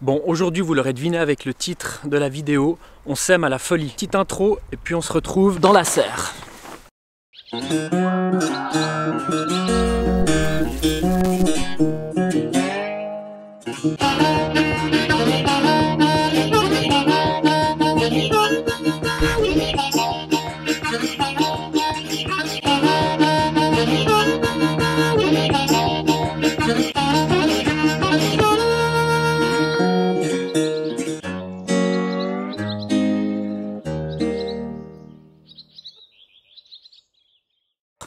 Bon, aujourd'hui vous l'aurez deviné avec le titre de la vidéo, on sème à la folie. Petite intro et puis on se retrouve dans la serre.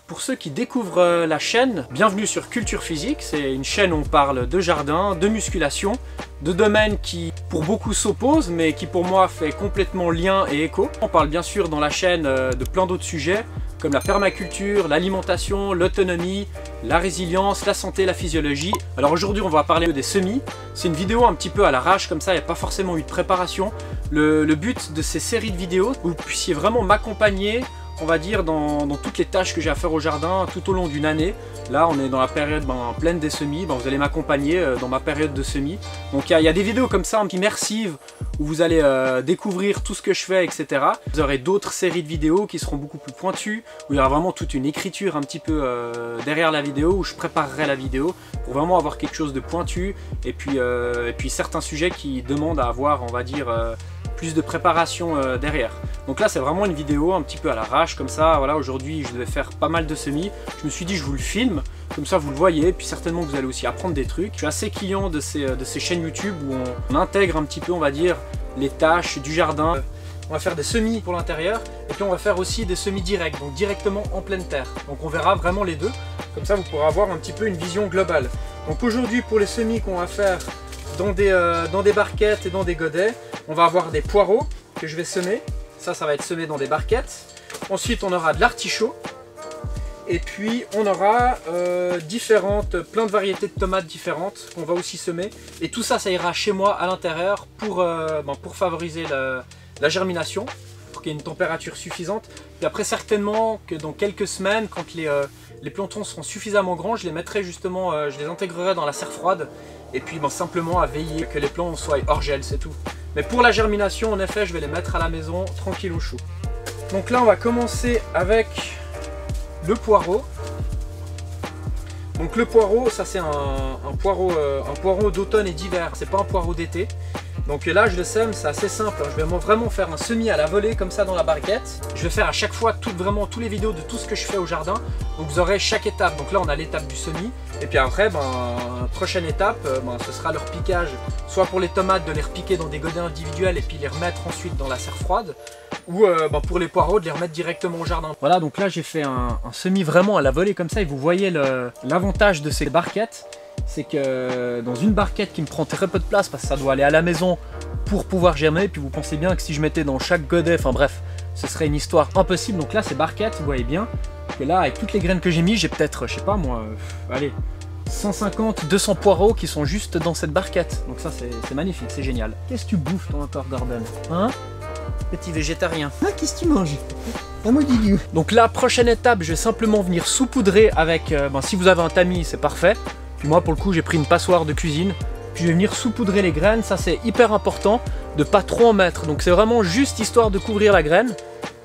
Pour ceux qui découvrent la chaîne, bienvenue sur Culture Physique. C'est une chaîne où on parle de jardin, de musculation, de domaines qui pour beaucoup s'opposent mais qui pour moi fait complètement lien et écho. On parle bien sûr dans la chaîne de plein d'autres sujets comme la permaculture, l'alimentation, l'autonomie, la résilience, la santé, la physiologie. Alors aujourd'hui on va parler des semis. C'est une vidéo un petit peu à l'arrache comme ça, il n'y a pas forcément eu de préparation. Le but de ces séries de vidéos, vous puissiez vraiment m'accompagner, on va dire, dans toutes les tâches que j'ai à faire au jardin tout au long d'une année. Là on est dans la période pleine des semis, vous allez m'accompagner dans ma période de semis. Donc il y a des vidéos comme ça, immersives, où vous allez découvrir tout ce que je fais, etc. Vous aurez d'autres séries de vidéos qui seront beaucoup plus pointues, où il y aura vraiment toute une écriture un petit peu derrière la vidéo, où je préparerai la vidéo pour vraiment avoir quelque chose de pointu, et puis certains sujets qui demandent à avoir, on va dire, plus de préparation derrière. Donc là c'est vraiment une vidéo un petit peu à l'arrache comme ça. Voilà, aujourd'hui je devais faire pas mal de semis. Je me suis dit je vous le filme, comme ça vous le voyez, puis certainement vous allez aussi apprendre des trucs. Je suis assez client de ces chaînes YouTube où on intègre un petit peu, on va dire, les tâches du jardin. On va faire des semis pour l'intérieur et puis on va faire aussi des semis directs, donc directement en pleine terre. Donc on verra vraiment les deux, comme ça vous pourrez avoir un petit peu une vision globale. Donc aujourd'hui pour les semis qu'on va faire dans des barquettes et dans des godets, on va avoir des poireaux que je vais semer. Ça va être semé dans des barquettes. Ensuite on aura de l'artichaut. Et puis on aura plein de variétés de tomates différentes qu'on va aussi semer. Et tout ça, ça ira chez moi à l'intérieur pour favoriser la germination, pour qu'il y ait une température suffisante. Et après certainement que dans quelques semaines, quand les plantons seront suffisamment grands, je les mettrai justement, je les intégrerai dans la serre froide. Et puis simplement à veiller que les plants soient hors gel, c'est tout. Mais pour la germination, en effet, je vais les mettre à la maison, tranquille au chaud. Donc là, on va commencer avec le poireau. Donc le poireau, ça c'est un poireau d'automne et d'hiver, c'est pas un poireau d'été. Donc là je le sème, c'est assez simple, je vais vraiment faire un semis à la volée comme ça dans la barquette. Je vais faire à chaque fois vraiment toutes les vidéos de tout ce que je fais au jardin. Donc vous aurez chaque étape, donc là on a l'étape du semis. Et puis après, prochaine étape, ce sera leur piquage. Soit pour les tomates de les repiquer dans des godets individuels et puis les remettre ensuite dans la serre froide. Ou pour les poireaux de les remettre directement au jardin. Voilà, donc là j'ai fait un semis vraiment à la volée comme ça et vous voyez l'avantage de ces barquettes. C'est que dans une barquette qui me prend très peu de place parce que ça doit aller à la maison pour pouvoir germer, puis vous pensez bien que si je mettais dans chaque godet, enfin bref, ce serait une histoire impossible. Donc là ces barquettes, vous voyez bien que là avec toutes les graines que j'ai mis, j'ai peut-être, je sais pas moi, allez, 150-200 poireaux qui sont juste dans cette barquette. Donc ça c'est magnifique, c'est génial. Qu'est-ce que tu bouffes toi encore, Gordon, hein? Petit végétarien. Ah, qu'est-ce que tu manges? Donc la prochaine étape, je vais simplement venir saupoudrer avec, si vous avez un tamis, c'est parfait. Puis moi pour le coup j'ai pris une passoire de cuisine. Puis je vais venir saupoudrer les graines, ça c'est hyper important de pas trop en mettre. Donc c'est vraiment juste histoire de couvrir la graine.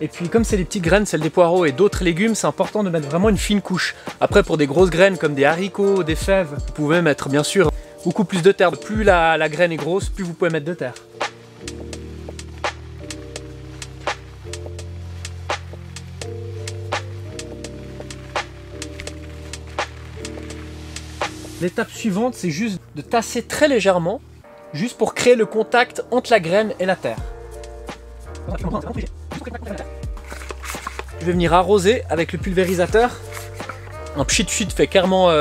Et puis comme c'est des petites graines, celles des poireaux et d'autres légumes, c'est important de mettre vraiment une fine couche. Après pour des grosses graines comme des haricots, des fèves, vous pouvez mettre bien sûr beaucoup plus de terre. Plus la graine est grosse, plus vous pouvez mettre de terre. L'étape suivante, c'est juste de tasser très légèrement, juste pour créer le contact entre la graine et la terre. Je vais venir arroser avec le pulvérisateur. Un pchit-pchit fait clairement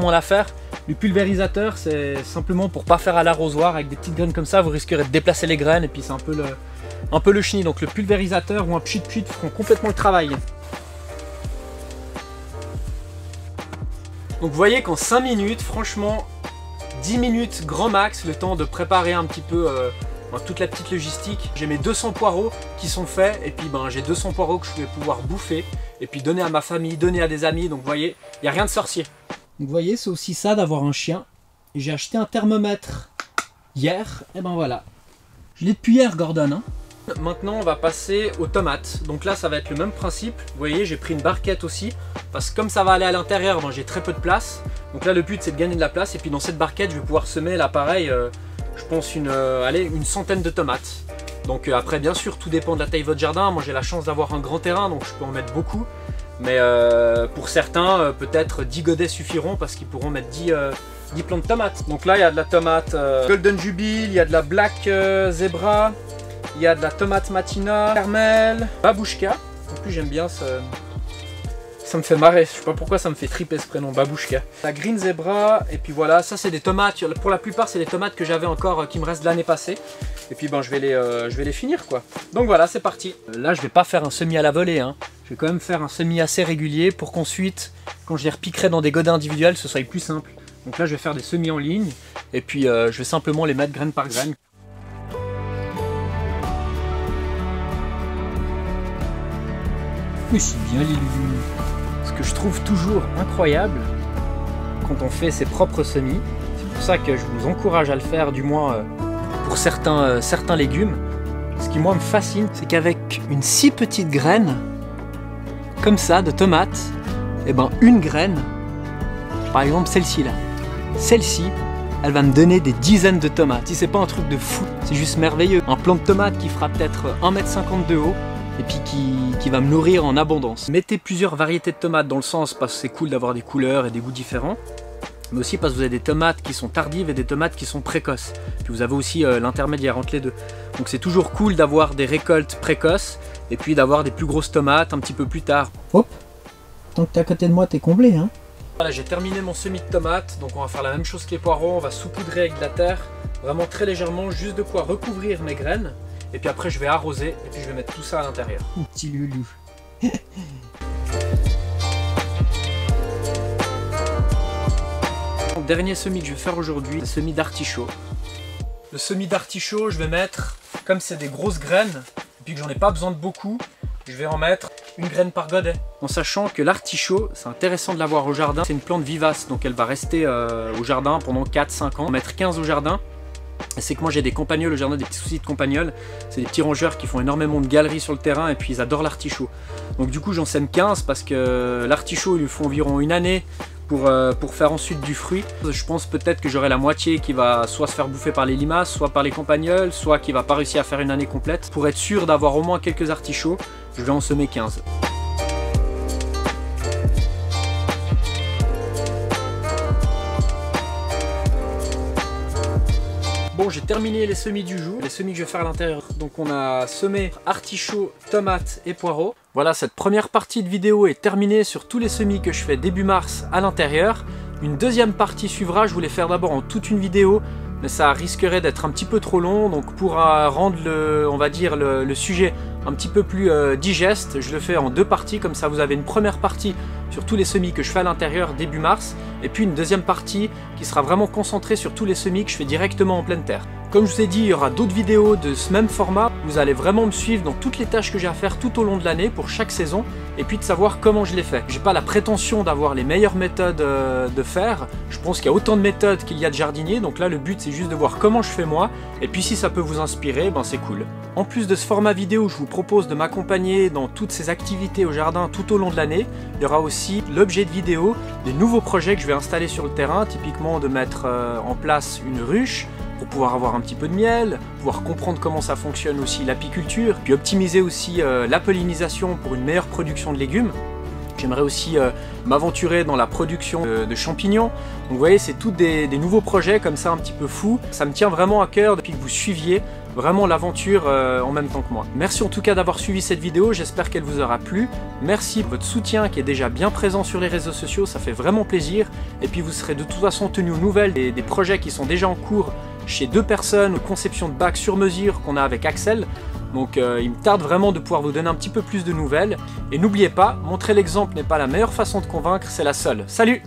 l'affaire. Le pulvérisateur, c'est simplement pour pas faire à l'arrosoir. Avec des petites graines comme ça, vous risquerez de déplacer les graines et puis c'est un peu le chenille. Donc le pulvérisateur ou un pchit-pchit feront complètement le travail. Donc vous voyez qu'en 5 minutes, franchement, 10 minutes grand max, le temps de préparer un petit peu toute la petite logistique. J'ai mes 200 poireaux qui sont faits et puis j'ai 200 poireaux que je vais pouvoir bouffer et puis donner à ma famille, donner à des amis. Donc vous voyez, il n'y a rien de sorcier. Donc vous voyez, c'est aussi ça d'avoir un chien. J'ai acheté un thermomètre hier, et ben voilà. Je l'ai depuis hier, Gordon. Hein. Maintenant, on va passer aux tomates. Donc là, ça va être le même principe. Vous voyez, j'ai pris une barquette aussi. Parce que comme ça va aller à l'intérieur, ben, j'ai très peu de place. Donc là, le but, c'est de gagner de la place. Et puis dans cette barquette, je vais pouvoir semer, là, pareil, je pense une centaine de tomates. Donc après, bien sûr, tout dépend de la taille de votre jardin. Moi, j'ai la chance d'avoir un grand terrain, donc je peux en mettre beaucoup. Mais pour certains, peut-être 10 godets suffiront parce qu'ils pourront mettre 10 plants de tomates. Donc là, il y a de la tomate Golden Jubil, il y a de la Black Zebra, il y a de la tomate Matina, Carmel, Babouchka. En plus, j'aime bien ça me fait marrer. Je sais pas pourquoi ça me fait triper ce prénom, Babouchka. La Green Zebra, et puis voilà, ça c'est des tomates. Pour la plupart, c'est des tomates que j'avais encore, qui me restent de l'année passée. Et puis ben, je vais les finir quoi. Donc voilà, c'est parti. Là, je vais pas faire un semis à la volée. Hein. Je vais quand même faire un semis assez régulier pour qu'ensuite, quand je les repiquerai dans des godins individuels, ce soit plus simple. Donc là, je vais faire des semis en ligne. Et puis, je vais simplement les mettre graine par graine. Mais c'est bien les légumes. Ce que je trouve toujours incroyable quand on fait ses propres semis, c'est pour ça que je vous encourage à le faire, du moins pour certains légumes. Ce qui moi me fascine, c'est qu'avec une si petite graine, comme ça, de tomates, et ben une graine, par exemple celle-ci là, celle-ci, elle va me donner des dizaines de tomates. Si c'est pas un truc de fou, c'est juste merveilleux. Un plant de tomate qui fera peut-être 1,50 m de haut, et puis qui va me nourrir en abondance. Mettez plusieurs variétés de tomates dans le sens parce que c'est cool d'avoir des couleurs et des goûts différents, mais aussi parce que vous avez des tomates qui sont tardives et des tomates qui sont précoces. Puis vous avez aussi l'intermédiaire entre les deux. Donc c'est toujours cool d'avoir des récoltes précoces et puis d'avoir des plus grosses tomates un petit peu plus tard. Hop, tant que t'es à côté de moi, t'es comblé, hein. Voilà, j'ai terminé mon semis de tomates, donc on va faire la même chose que les poireaux, on va saupoudrer avec de la terre, vraiment très légèrement, juste de quoi recouvrir mes graines. Et puis après je vais arroser et puis je vais mettre tout ça à l'intérieur. Petit loulou. Le dernier semis que je vais faire aujourd'hui, c'est le semis d'artichaut. Le semis d'artichaut, je vais mettre, comme c'est des grosses graines, et puis que j'en ai pas besoin de beaucoup, je vais en mettre une graine par godet. En sachant que l'artichaut, c'est intéressant de l'avoir au jardin, c'est une plante vivace, donc elle va rester au jardin pendant 4-5 ans. On va mettre 15 au jardin. C'est que moi j'ai des campagnols au jardin, des petits soucis de campagnols. C'est des petits rongeurs qui font énormément de galeries sur le terrain et puis ils adorent l'artichaut. Donc du coup j'en sème 15 parce que l'artichaut il lui faut environ une année pour faire ensuite du fruit. Je pense peut-être que j'aurai la moitié qui va soit se faire bouffer par les limaces, soit par les campagnols, soit qui va pas réussir à faire une année complète. Pour être sûr d'avoir au moins quelques artichauts, je vais en semer 15. Bon, j'ai terminé les semis du jour, les semis que je vais faire à l'intérieur. Donc on a semé artichauts, tomates et poireaux. Voilà, cette première partie de vidéo est terminée sur tous les semis que je fais début mars à l'intérieur. Une deuxième partie suivra, je voulais faire d'abord en toute une vidéo, mais ça risquerait d'être un petit peu trop long. Donc pour rendre le sujet un petit peu plus digeste, je le fais en deux parties, comme ça vous avez une première partie sur tous les semis que je fais à l'intérieur début mars, et puis une deuxième partie qui sera vraiment concentrée sur tous les semis que je fais directement en pleine terre. Comme je vous ai dit, il y aura d'autres vidéos de ce même format. Vous allez vraiment me suivre dans toutes les tâches que j'ai à faire tout au long de l'année pour chaque saison, et puis de savoir comment je les fais. J'ai pas la prétention d'avoir les meilleures méthodes de faire. Je pense qu'il y a autant de méthodes qu'il y a de jardiniers, donc là le but c'est juste de voir comment je fais moi, et puis si ça peut vous inspirer, ben c'est cool. En plus de ce format vidéo, je vous propose de m'accompagner dans toutes ces activités au jardin tout au long de l'année. Il y aura aussi l'objet de vidéo, des nouveaux projets que je vais installer sur le terrain, typiquement de mettre en place une ruche, pour pouvoir avoir un petit peu de miel, pouvoir comprendre comment ça fonctionne aussi l'apiculture, puis optimiser aussi la pollinisation pour une meilleure production de légumes. J'aimerais aussi m'aventurer dans la production de champignons. Donc vous voyez, c'est tous des nouveaux projets comme ça un petit peu fous. Ça me tient vraiment à cœur depuis que vous suiviez vraiment l'aventure en même temps que moi. Merci en tout cas d'avoir suivi cette vidéo, j'espère qu'elle vous aura plu. Merci pour votre soutien qui est déjà bien présent sur les réseaux sociaux, ça fait vraiment plaisir. Et puis vous serez de toute façon tenus aux nouvelles des projets qui sont déjà en cours chez deux personnes, conception de bac sur mesure qu'on a avec Axel. Donc il me tarde vraiment de pouvoir vous donner un petit peu plus de nouvelles. Et n'oubliez pas, montrer l'exemple n'est pas la meilleure façon de convaincre, c'est la seule. Salut!